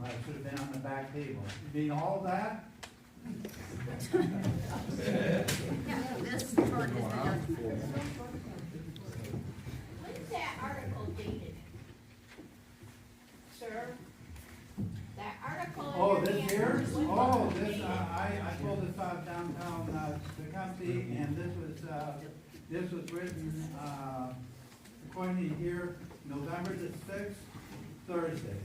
Well, it should have been on the back table. You mean all of that? This report is the When's that article dated? Sir? That article. Oh, in your this hand, here? when Oh, was it this, dated? I pulled this out downtown, the company, and this was written, according to here, November the sixth, Thursday,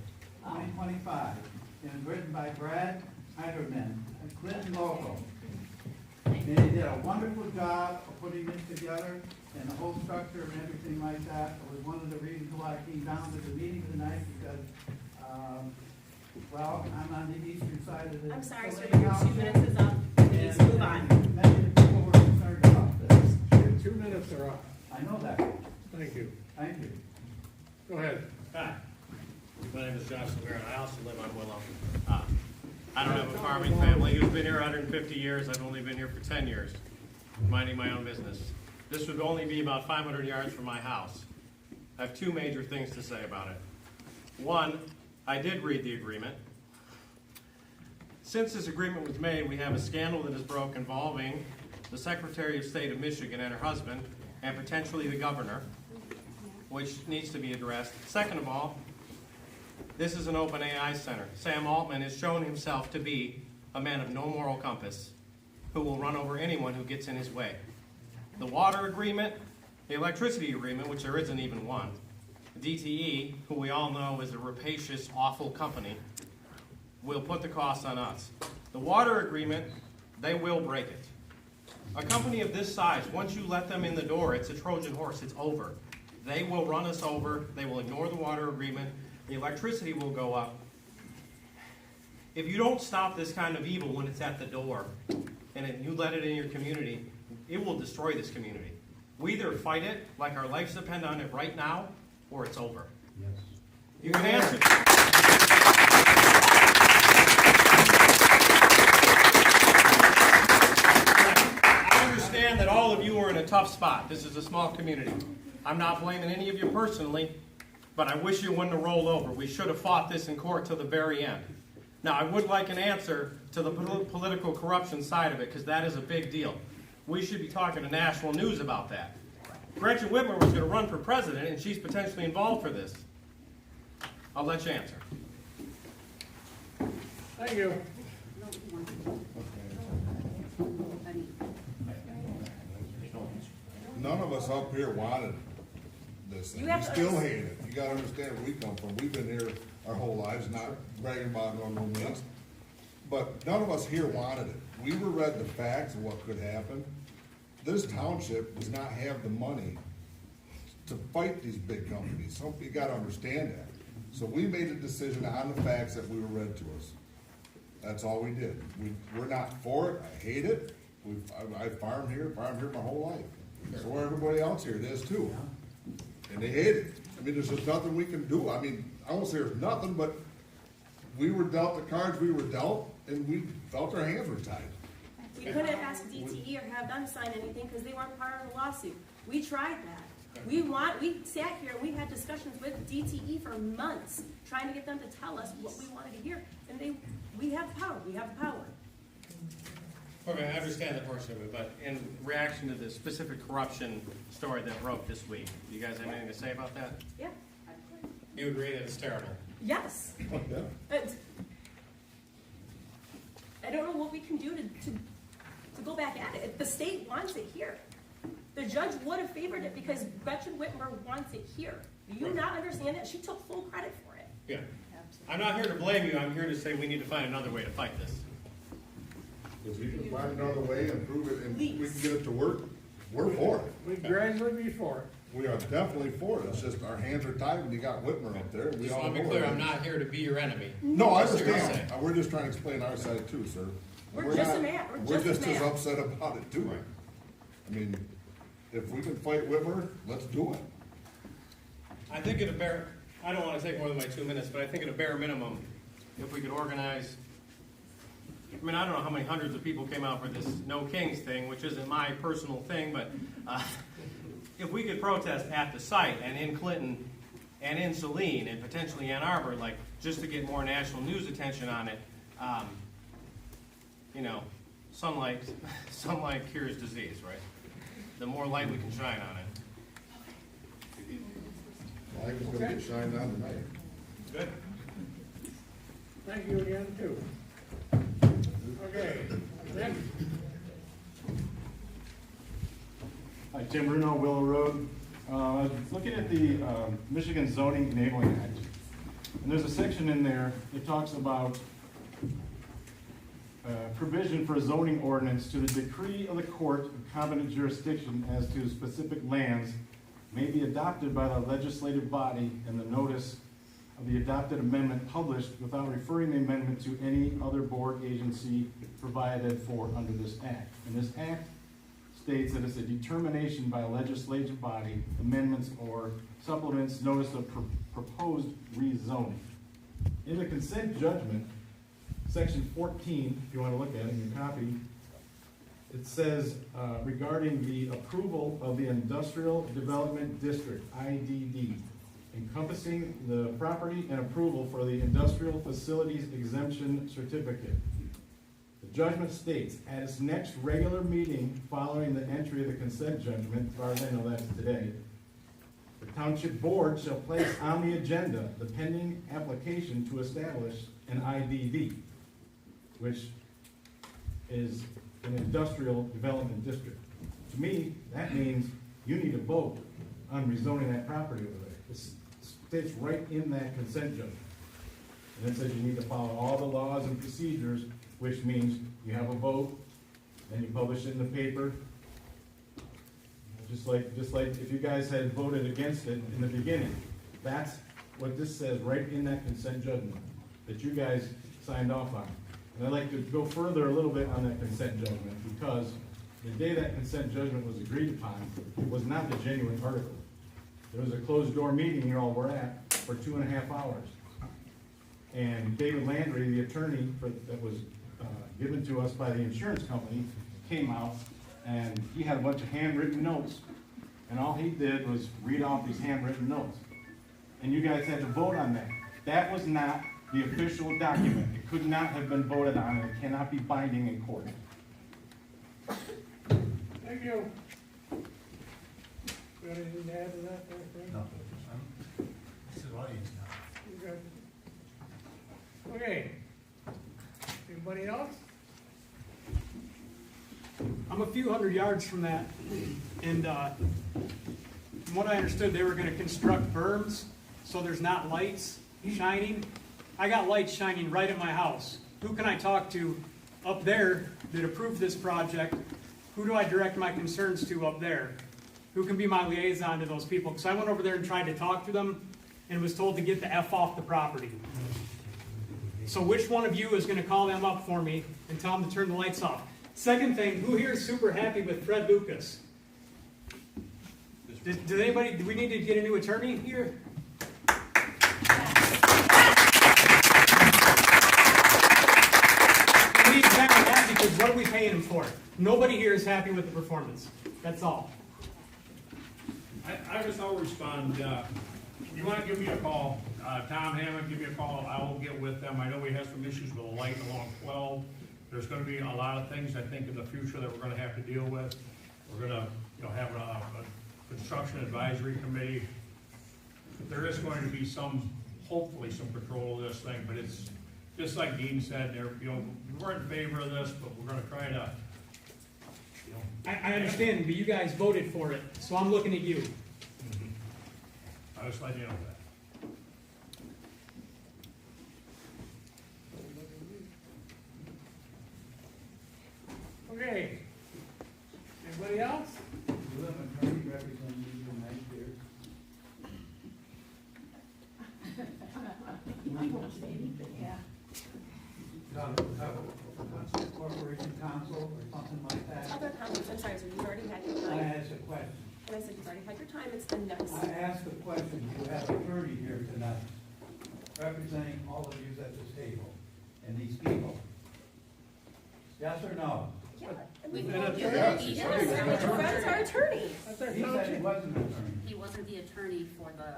2025. It was written by Brad Heiderman, a Clinton local. And he did a wonderful job of putting this together, and the whole structure and everything like that. It was one of the reasons why I came down to the meeting tonight, because, well, I'm on the eastern side of the. I'm sorry, sir, Saline your 2 Township, minutes is up. Please move on. and many people were concerned about this. Your 2 minutes are up. I know that. Thank you. Thank you. Go ahead. Hi, my name is Josh Silvera, and I also live on Willow. I don't have a farming family who's been here 150 years. I've only been here for 10 years, minding my own business. This would only be about 500 yards from my house. I have two major things to say about it. One, I did read the agreement. Since this agreement was made, we have a scandal that has broke involving the Secretary of State of Michigan and her husband, and potentially the governor, which needs to be addressed. Second of all, this is an open AI center. Sam Altman has shown himself to be a man of no moral compass who will run over anyone who gets in his way. The water agreement, the electricity agreement, which there isn't even one, DTE, who we all know is a rapacious, awful company, will put the cost on us. The water agreement, they will break it. A company of this size, once you let them in the door, it's a Trojan horse, it's over. They will run us over, they will ignore the water agreement, the electricity will go up. If you don't stop this kind of evil when it's at the door, and you let it in your community, it will destroy this community. We either fight it, like our lives depend on it right now, or it's over. Yes. You can answer. I understand that all of you are in a tough spot. This is a small community. I'm not blaming any of you personally, but I wish you wouldn't have rolled over. We should have fought this in court till the very end. Now, I would like an answer to the political corruption side of it, because that is a big deal. We should be talking to national news about that. Gretchen Whitmer was going to run for president, and she's potentially involved for this. I'll let you answer. Thank you. None of us up here wanted this thing. You We have to still hate it. You gotta understand where we come from. We've been here our whole lives, not bragging about it on no means. But none of us here wanted it. We were read the facts of what could happen. This township does not have the money to fight these big companies. So you gotta understand that. So we made a decision on the facts that we were read to us. That's all we did. We're not for it. I hate it. I farmed here my whole life. So everybody else here does too. And they hate it. I mean, there's just nothing we can do. I mean, I won't say there's nothing, but we were dealt the cards we were dealt, and we felt our hands were tied. We couldn't ask DTE or have them sign anything because they weren't part of the lawsuit. We tried that. We sat here and we had discussions with DTE for months, trying to get them to tell us what we wanted to hear. And we have the power. We have the power. Okay, I understand that portion of it, but in reaction to the specific corruption story that broke this week, do you guys have anything to say about that? Yeah. You agree that it's terrible? Yes. Oh, yeah. But I don't know what we can do to go back at it. The state wants it here. The judge would have favored it because Gretchen Whitmer wants it here. Do you not understand that? She took full credit for it. Yeah. I'm not here to blame you, I'm here to say we need to find another way to fight this. If we can find another way and prove it, and we Please. can get it to work, we're for it. We gradually be for it. We are definitely for it. It's just our hands are tied when you got Whitmer up there. We Just all want to be know clear, it. I'm not here to be your enemy. No, I That's what you're understand. saying. We're just trying to explain our side too, sir. We're just as mad. We're just as upset about it too. Right. I mean, if we can fight Whitmer, let's do it. I think at a bare, I don't want to take more than my 2 minutes, but I think at a bare minimum, if we could organize, I mean, I don't know how many hundreds of people came out for this No Kings thing, which isn't my personal thing, but if we could protest at the site and in Clinton and in Saline, and potentially Ann Arbor, like, just to get more national news attention on it. You know, sunlight cures disease, right? The more light we can shine on it. Light was gonna get shined on tonight. Good. Thank you again, too. Okay, next. Hi, Tim Bruno, Willow Road. Looking at the Michigan Zoning Enabling Act, and there's a section in there that talks about provision for a zoning ordinance to the decree of the court of competent jurisdiction as to specific lands may be adopted by the legislative body and the notice of the adopted amendment published without referring the amendment to any other board agency provided for under this act. And this act states that it's a determination by a legislative body, amendments or supplements, notice of proposed rezoning. In the consent judgment, section 14, if you want to look at it in your copy, it says regarding the approval of the Industrial Development District, IDD, encompassing the property and approval for the Industrial Facilities Exemption Certificate. The judgment states, at its next regular meeting following the entry of the consent judgment, as far as I know that's today, the Township Board shall place on the agenda the pending application to establish an IDD, which is an Industrial Development District. To me, that means you need to vote on rezoning that property over there. It states right in that consent judgment. And it says you need to follow all the laws and procedures, which means you have a vote, then you publish it in the paper. Just like if you guys had voted against it in the beginning. That's what this says right in that consent judgment that you guys signed off on. And I'd like to go further a little bit on that consent judgment, because the day that consent judgment was agreed upon, it was not the genuine article. There was a closed door meeting you all were at for 2.5 hours. And David Landry, the attorney that was given to us by the insurance company, came out and he had a bunch of handwritten notes. And all he did was read off these handwritten notes. And you guys had to vote on that. That was not the official document. It could not have been voted on, and it cannot be binding in court. Thank you. Got anything to add to that, there, Frank? No, this is audience now. You good? Okay. Anybody else? I'm a few hundred yards from that, and from what I understood, they were gonna construct berms, so there's not lights shining. I got lights shining right at my house. Who can I talk to up there that approved this project? Who do I direct my concerns to up there? Who can be my liaison to those people? Because I went over there and tried to talk to them, and was told to get the F off the property. So which one of you is gonna call them up for me and tell them to turn the lights off? Second thing, who here is super happy with Fred Lucas? Do we need to get a new attorney here? We need to examine that, because what are we paying him for? Nobody here is happy with the performance. That's all. I guess I'll respond. You want to give me a call, Tom Hammond, give me a call. I will get with them. I know we have some issues with the light along 12. There's going to be a lot of things, I think, in the future that we're going to have to deal with. We're going to, have a construction advisory committee. There is going to be hopefully some control of this thing, but it's just like Dean said. We're in favor of this, but we're going to try to. I understand, but you guys voted for it, so I'm looking at you. I just let you know that. Okay. Anybody else? You have an attorney representing you tonight here. Corporation counsel or something like that. Other comments, I'm sorry, so you've already had your I time. asked a question. And I said, you've already had your time, it's the next. I asked a question. You have an attorney here tonight representing all of you at this table and these people. Yes or no? Yeah. Yes, Fred's our attorney. That's our He said he township. wasn't an attorney. He wasn't the attorney for the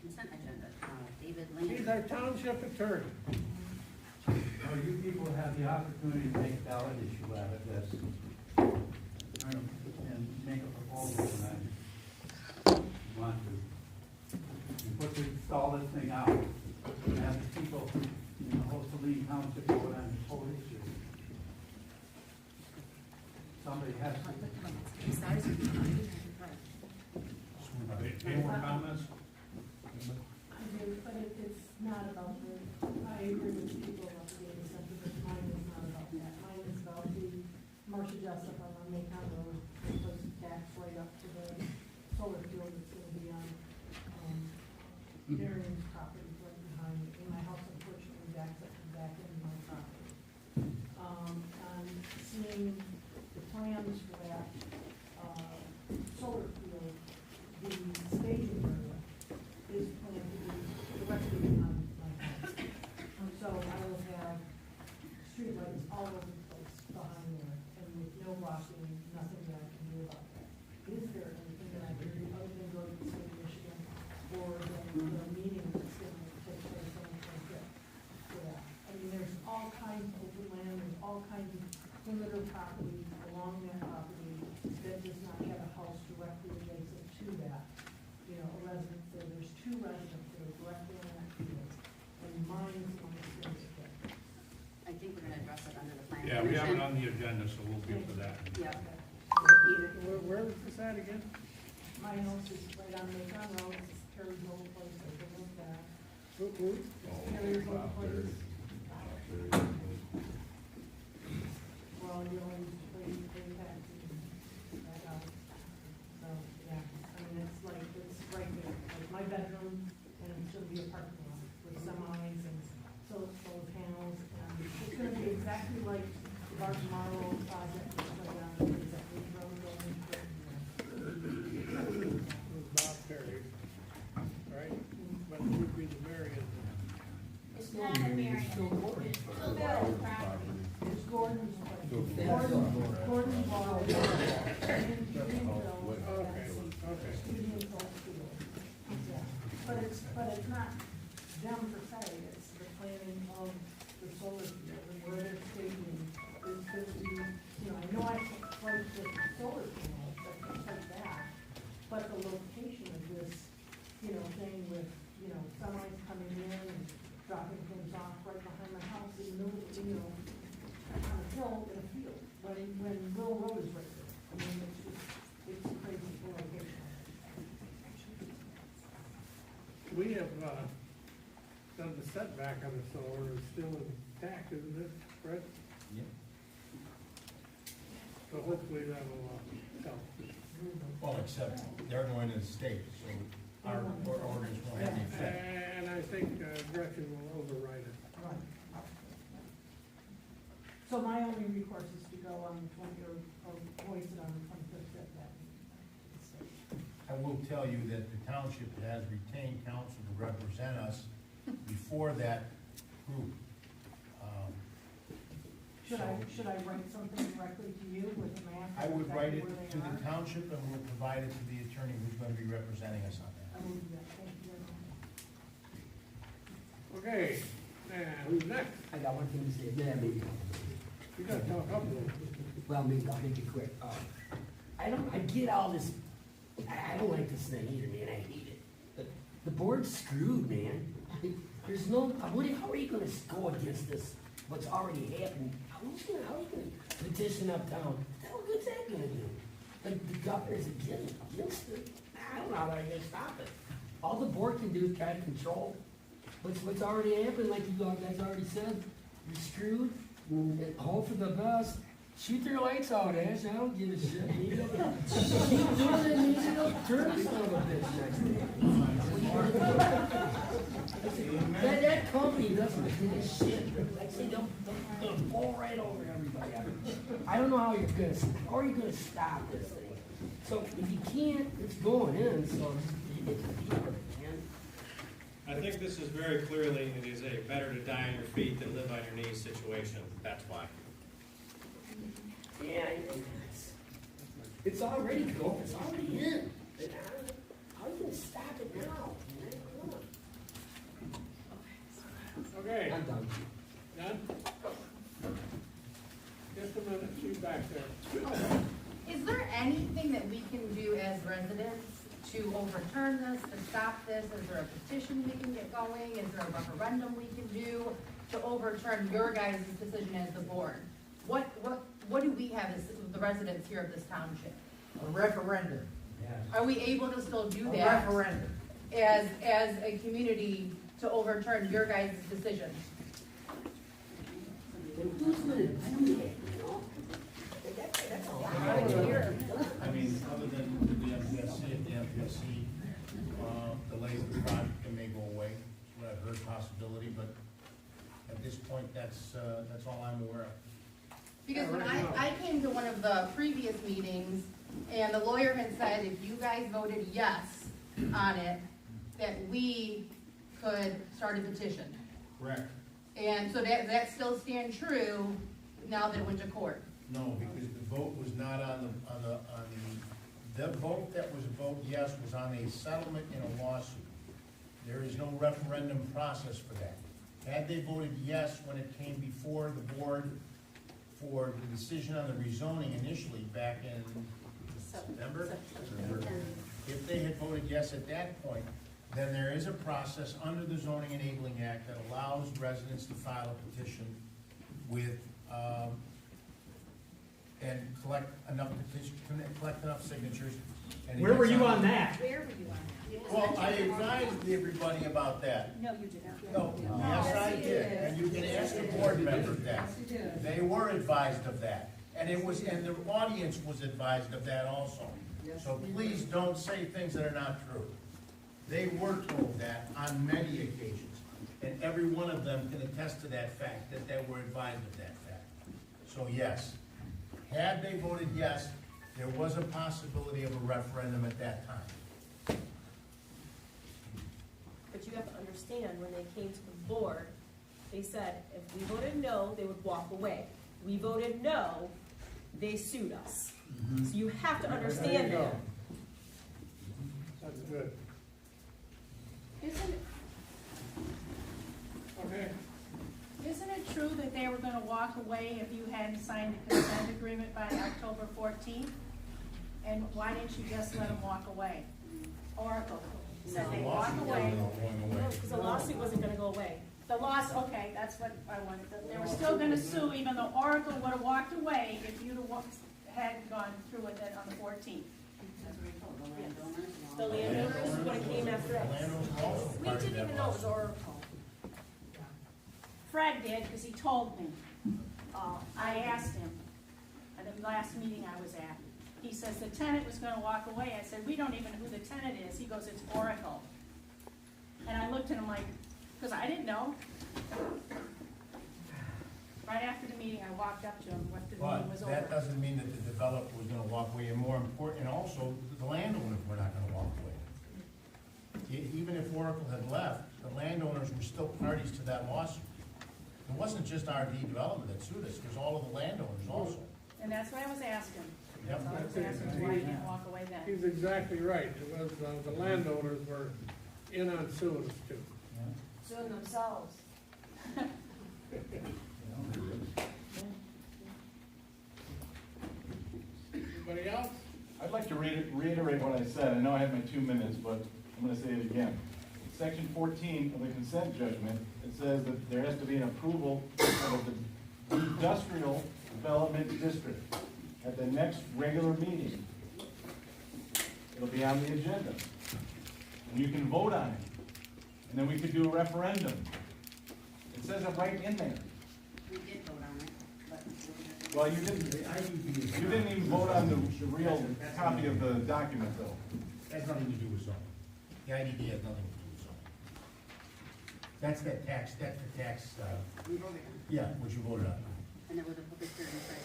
consent agenda. David He's Lane. our township attorney. Well, you people have the opportunity to make a ballot issue out of this. And make a proposal tonight. If you want to. And put to stall this thing out. And have the people in the whole Saline Township vote on this whole issue. Somebody has to. Any more comments? I do, but it's not about I agree with people about the data center, but mine is not about that. Mine is about the Marcia Jessup on Macon Road, which was taxed right up to the solar field that's gonna be on, Darian's property right behind me. And my house unfortunately backs up and back into my property. And seeing the plans for that, solar field, the staging area is planned to be directly behind my house. So I will have streetlights all over the place behind there, and with no blocking, nothing that I can do about that. Is there anything that I can do other than go to the state of Michigan or the meeting that's going to take place on the 25th for that? I mean, there's all kinds of open land, there's all kinds of perimeter property along that property that does not have a house directly adjacent to that. You know, a residence there, there's two residents that are directly on that field, and mine is on the same. I think we're gonna address it under the plan. Yeah, we have it on the agenda, so we'll be for that. Yeah. Where was this at again? My house is right on Macon Road, it's Carrie's old place, I live with that. Who? It's Carrie's old place. Well, you always pay taxes and that out. So, yeah, I mean, it's like, it's right there, like my bedroom, and it's gonna be a parking lot with semis and solar panels, and it's gonna be exactly like the Barton Morrow project, that's right on, exactly road going into it. It was Bob Perry, right? But it would be the Marion. It's not a Marion, it's still Bill's property. It's Gordon's place. Gordon's law. Okay. But it's not them per se, it's the planning of the solar field and where they're staging is going to be, you know, I know I can't place the solar panels, things like that, but the location of this, you know, thing with, you know, semis coming in and dropping things off right behind my house in the middle, you know, on a hill in a field, when Will Road is right there. I mean, it's just, it's a crazy location. We have, done the setback on the solar is still intact, isn't it, Fred? Yeah. So hopefully that will, help. Well, except they're going to the state, so our orders won't have any effect. And I think Gretchen will override it. Right. So my only recourse is to go on the 20, or voice it on the 25th at that meeting. I will tell you that the township has retained counsel to represent us before that group. Should I write something directly to you with a map? I would write it exactly where they to the are? township and we'll provide it to the attorney who's going to be representing us on I that. will do that, thank you very much. Okay, and who's next? I got one thing to say, yeah, maybe. You gotta talk up a little. Well, maybe I'll make it quick. I get all this, I don't like this thing either, man, I hate it. The board's screwed, man. There's no, how are you gonna go against this, what's already happened? How are you gonna petition uptown? What the hell good's that gonna do? The governor's against it. I don't know how they're gonna stop it. All the board can do is try to control what's already happened, like you guys already said. You're screwed, and hope for the best. Shoot their lights out, Ash, I don't give a shit. Maybe they'll keep doing it, maybe they'll turn the son of a bitch next day. That company doesn't give a shit. Like, say, they'll fall right over everybody. I don't know how are you gonna stop this thing? So if you can't, it's going in, so you get to deal with it, man. I think this is very clearly, it is a better to die on your feet than live on your knees situation. That's why. Yeah, it's already going, it's already in. How are you gonna stop it now? Man? Come on. Okay, I'm done. done? Just a minute, she's back there. Is there anything that we can do as residents to overturn this, to stop this? Is there a petition we can get going? Is there a referendum we can do to overturn your guys' decision as the board? What do we have as the residents here of this township? A referendum. Are we able to still do A that referendum. as a community to overturn your guys' decision? Who's gonna do that, you know? That's all. I mean, other than the MPSC, if the MPSC delays the project, it may go away. That's what I've heard possibility, but at this point, that's all I'm aware of. Because when I came to one of the previous meetings, and the lawyer had said, if you guys voted yes on it, that we could start a petition. Correct. And so that still stand true now that it went to court. No, because the vote was not on the vote that was a vote yes was on a settlement in a lawsuit. There is no referendum process for that. Had they voted yes when it came before the board for the decision on the rezoning initially back in September, if they had voted yes at that point, then there is a process under the Zoning Enabling Act that allows residents to file a petition with, and collect enough signatures. And Where were you on that? Where were you on that? Well, I advised everybody about that. No, you didn't. No, yes, I did, and you can ask the board members that. They were advised of that, and it was, and the audience was advised of that also. So please don't say things that are not true. They were told that on many occasions, and every one of them can attest to that fact, that they were advised of that fact. So yes, had they voted yes, there was a possibility of a referendum at that time. But you have to understand, when they came to the board, they said, if we voted no, they would walk away. We voted no, they sued us. So you have to understand that. That's good. Isn't it true that they were gonna walk away if you hadn't signed the consent agreement by October 14th? And why didn't you just let them walk away? Oracle said they walk away. No, because the lawsuit wasn't gonna go away. The loss, okay, that's what I wanted. They were still gonna sue, even though Oracle would have walked away if you'd have had gone through with it on the 14th. The landowners would have came after us. We didn't even know it was Oracle. Fred did, because he told me. I asked him at the last meeting I was at. He says the tenant was gonna walk away. I said, we don't even know who the tenant is. He goes, it's Oracle. And I looked at him like, because I didn't know. Right after the meeting, I walked up to him after the meeting was But over. that doesn't mean that the developer was gonna walk away, and more important, and also, the landowners were not gonna walk away. Even if Oracle had left, the landowners were still parties to that lawsuit. It wasn't just RD Development that sued us, it was all of the landowners also. And that's what I was asking. Yep. I was asking why he didn't walk away then. He's exactly right. It was, the landowners were in on suing us too. Suing themselves. Anybody else? I'd like to reiterate what I said. I know I have my 2 minutes, but I'm going to say it again. Section 14 of the consent judgment, it says that there has to be an approval of the industrial development district at the next regular meeting. It'll be on the agenda. And you can vote on it. And then we could do a referendum. It says it right in there. We did vote on it, but. Well, you didn't even vote on the real copy of the document, though. Has nothing to do with zoning. The IDD has nothing to do with zoning. That's the tax, We voted on it, yeah, what you voted on. and there was a public hearing, right?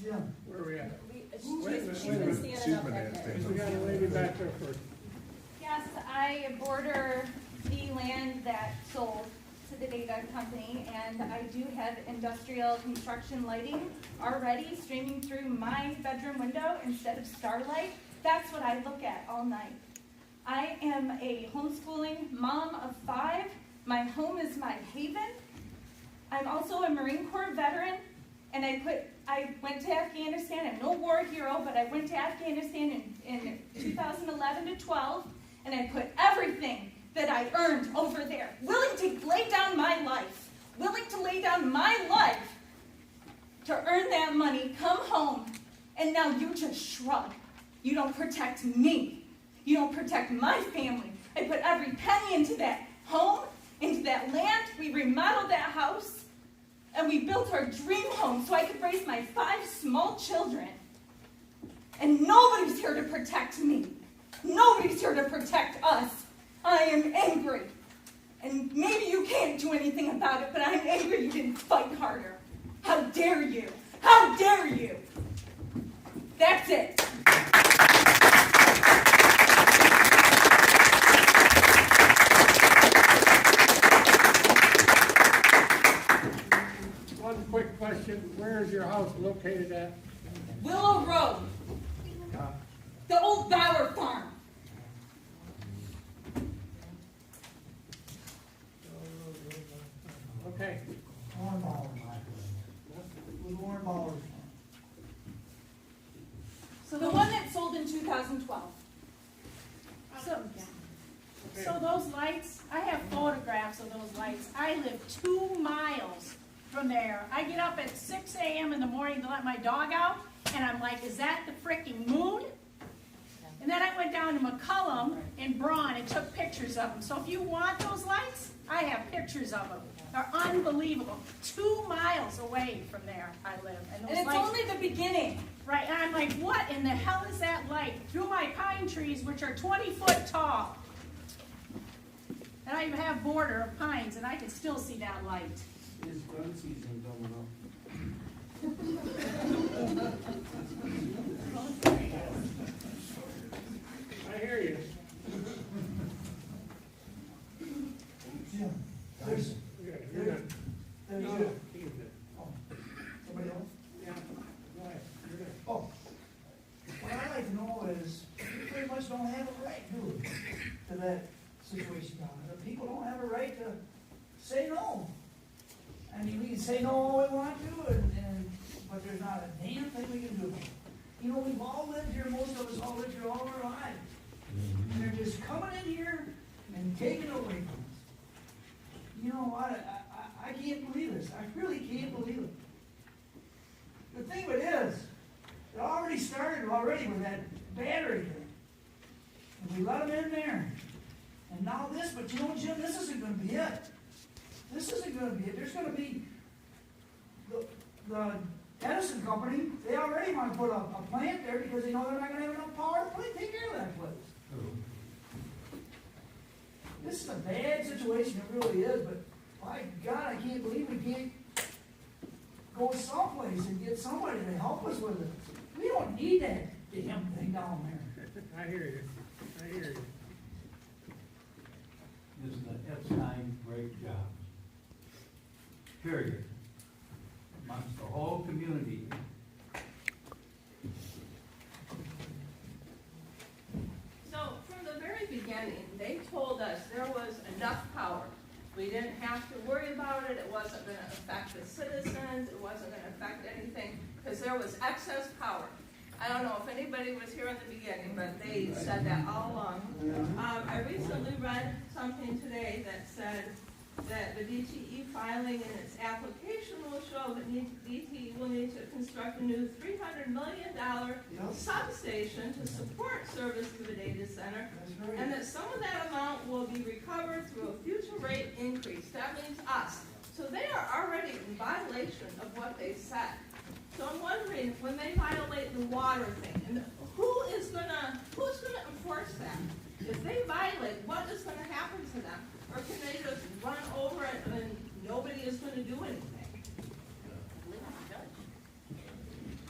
Jim. Where are we at? She's Wait a been minute. standing She's up been that asking. day. We got a lady back there first. Yes, I border the land that sold to the data company, and I do have industrial construction lighting already streaming through my bedroom window instead of starlight. That's what I look at all night. I am a homeschooling mom of 5. My home is my haven. I'm also a Marine Corps veteran, and I went to Afghanistan. I'm no war hero, but I went to Afghanistan in 2011 to 12, and I put everything that I earned over there, willing to lay down my life to earn that money, come home, and now you just shrug. You don't protect me. You don't protect my family. I put every penny into that home, into that land. We remodeled that house, and we built our dream home so I could raise my 5 small children. And nobody's here to protect me. Nobody's here to protect us. I am angry. And maybe you can't do anything about it, but I'm angry you didn't fight harder. How dare you? How dare you? That's it. One quick question, where is your house located at? Willow Road. The old Bauer farm. Okay. Warren Ballers. With Warren Ballers. So the one that sold in 2012. So those lights, I have photographs of those lights. I live 2 miles from there. I get up at 6 a.m. in the morning to let my dog out, and I'm like, is that the freaking moon? And then I went down to McCullum in Braun and took pictures of them. So if you want those lights, I have pictures of them. They're unbelievable. 2 miles away from there I live. And those it's lights, only the beginning. right, and I'm like, what in the hell is that light? Through my pine trees, which are 20 foot tall. And I have border of pines, and I can still see that light. Is gun season coming up? I hear you. Jim, there's, You're not. there's, No, somebody he is it. else? Yeah, go ahead. You're good. Oh, what I'd like to know is, we pretty much don't have a right, do we, to that situation down there. The people don't have a right to say no. I mean, we can say no all we want to, but there's not a damn thing we can do. You know, we've all lived here, most of us all lived here all our lives. And they're just coming in here and taking it away from us. You know, I can't believe this. I really can't believe it. The thing of it is, it already started with that battery thing. And we let them in there. And now this, but you know, Jim, this isn't going to be it. This isn't going to be it. There's going to be the Edison company, they already want to put a plant there because they know they're not going to have enough power to take care of that place. This is a bad situation, it really is, but by God, I can't believe we can't go someplace and get somebody to help us with it. We don't need that damn thing down there. I hear you. I hear you. Is the Epstein great job. Period. Amongst the whole community. So from the very beginning, they told us there was enough power. We didn't have to worry about it. It wasn't going to affect the citizens. It wasn't going to affect anything because there was excess power. I don't know if anybody was here in the beginning, but they said that all along. I recently read something today that said that the DTE filing in its application will show that DTE will need to construct a new $300 million substation to support service to the data center, and that some of that amount will be recovered through a future rate increase. That means us. So they are already in violation of what they said. So I'm wondering, when they violate the water thing, and who's gonna enforce that? If they violate, what is gonna happen to them? Or can they just run over it and nobody is gonna do anything?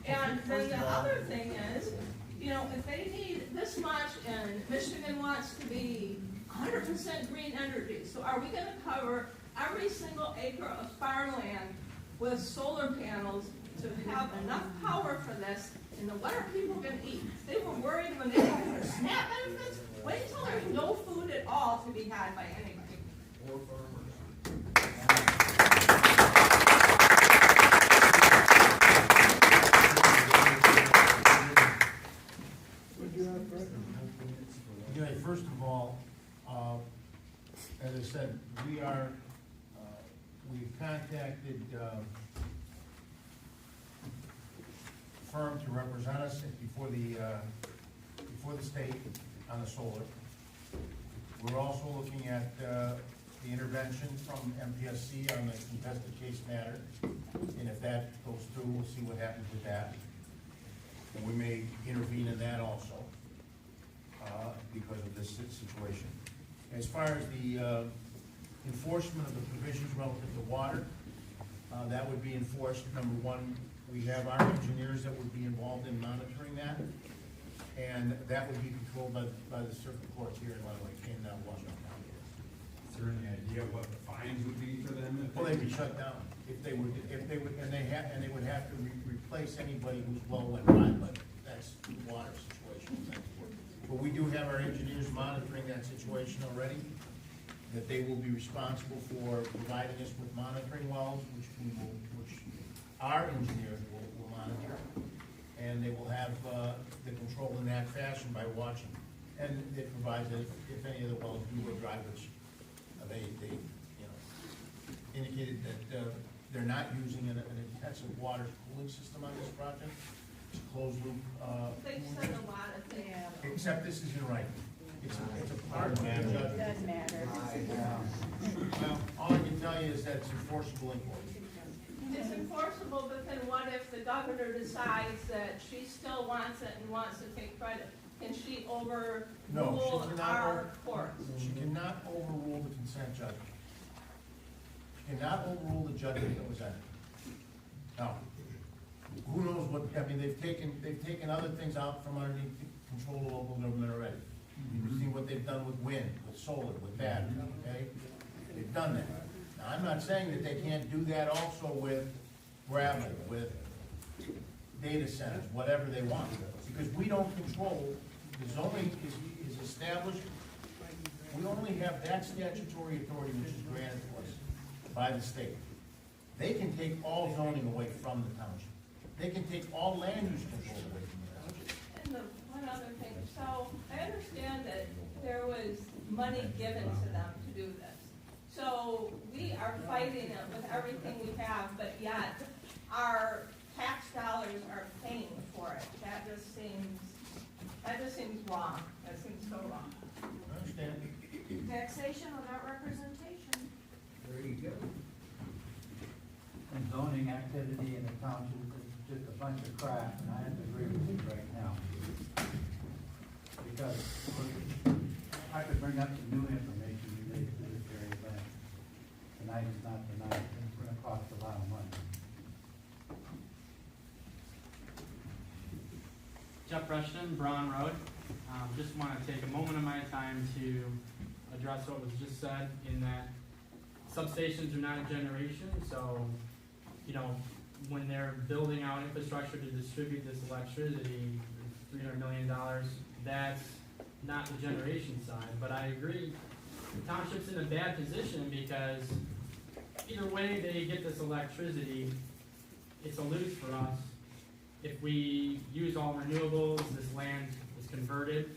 And then the other thing is, you know, if they need this much and Michigan wants to be 100% green energy, so are we gonna cover every single acre of farmland with solar panels to have enough power for this? And then what are people going to eat? They were worried when they got their SNAP benefits. Wait until there's no food at all to be had by anybody. Or farmers. Okay, first of all, as I said, we've contacted, firm to represent us before the state on the solar. We're also looking at, the intervention from MPSC on the contested case matter. And if that goes through, we'll see what happens with that. And we may intervene in that also, because of this situation. As far as the enforcement of the provisions relative to water, that would be enforced. Number one, we have our engineers that would be involved in monitoring that, and that would be controlled by the circuit courts here in Washington County. Is there any idea what the fines would be for them? Well, they'd be shut down if they would, and they would have to replace anybody whose well went dry, but that's the water situation. But we do have our engineers monitoring that situation already, that they will be responsible for providing us with monitoring wells, which our engineers will monitor, and they will have the control in that fashion by watching. And it provides that if any of the wells do go dry, which they indicated that they're not using an intensive water cooling system on this project. It's a closed loop. They said a lot of things. Except this is in writing. It's a part of the judgment. Doesn't matter. Well, all I can tell you is that it's enforceable in court. It's enforceable, but then what if the governor decides that she still wants it and wants to take credit? Can she overrule our courts? She cannot overrule the consent judgment. She cannot overrule the judgment that was entered. Now, who knows what, I mean, they've taken other things out from underneath the control of local government already. You've seen what they've done with wind, with solar, with battery, okay? They've done that. Now, I'm not saying that they can't do that also with gravel, with data centers, whatever they want, because we don't control, the zoning is established, we only have that statutory authority which is granted to us by the state. They can take all zoning away from the township. They can take all land use control away from the township. And one other thing, so I understand that there was money given to them to do this. So we are fighting it with everything we have, but yet our tax dollars are paying for it. That just seems wrong. That seems so wrong. I understand. Taxation without representation. There you go. And zoning activity in the township is just a bunch of crap, and I have to agree with you right now. Because I could bring up some new information related to this area, but tonight is not the night. It's gonna cost a lot of money. Jeff Rushton, Braun Road. Just want to take a moment of my time to address what was just said in that substations are not generation, so, when they're building out infrastructure to distribute this electricity, $300 million, that's not the generation side. But I agree, the township's in a bad position because either way they get this electricity, it's a lose for us. If we use all renewables, this land is converted,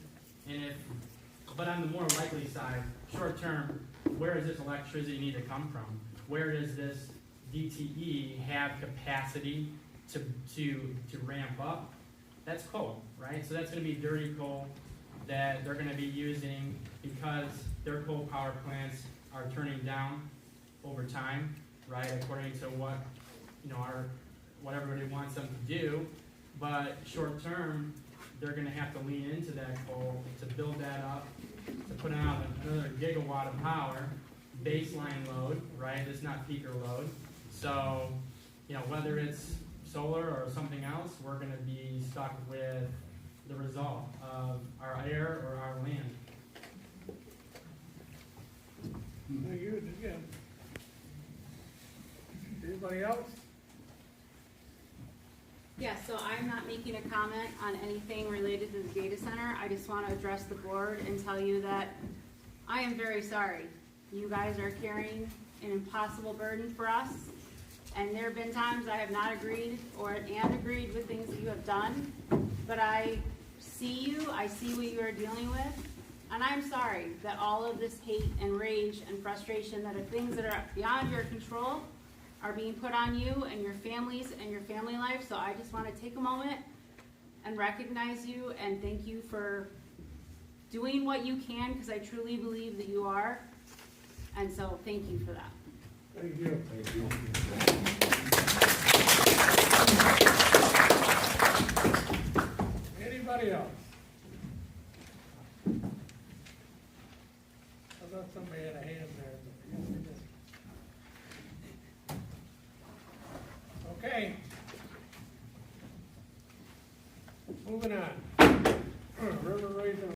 but on the more likely side, short term, where does this electricity need to come from? Where does this DTE have capacity to ramp up? That's coal, right? So that's going to be dirty coal that they're going to be using because their coal power plants are turning down over time, right? According to what what everybody wants them to do. But short term, they're going to have to lean into that coal to build that up, to put out another gigawatt of power, baseline load, right? It's not peaker load. So, whether it's solar or something else, we're going to be stuck with the result of our air or our land. Very good, again. Anybody else? Yeah, so I'm not making a comment on anything related to the data center. I just want to address the board and tell you that I am very sorry. You guys are carrying an impossible burden for us. And there have been times I have not agreed and agreed with things that you have done. But I see you, I see what you are dealing with. And I'm sorry that all of this hate and rage and frustration that are things that are beyond your control are being put on you and your families and your family life. So I just want to take a moment and recognize you and thank you for doing what you can, because I truly believe that you are. And so thank you for that. Thank you. Thank you. Anybody else? I thought somebody had a hand there, but I guess they didn't. Okay. Moving on.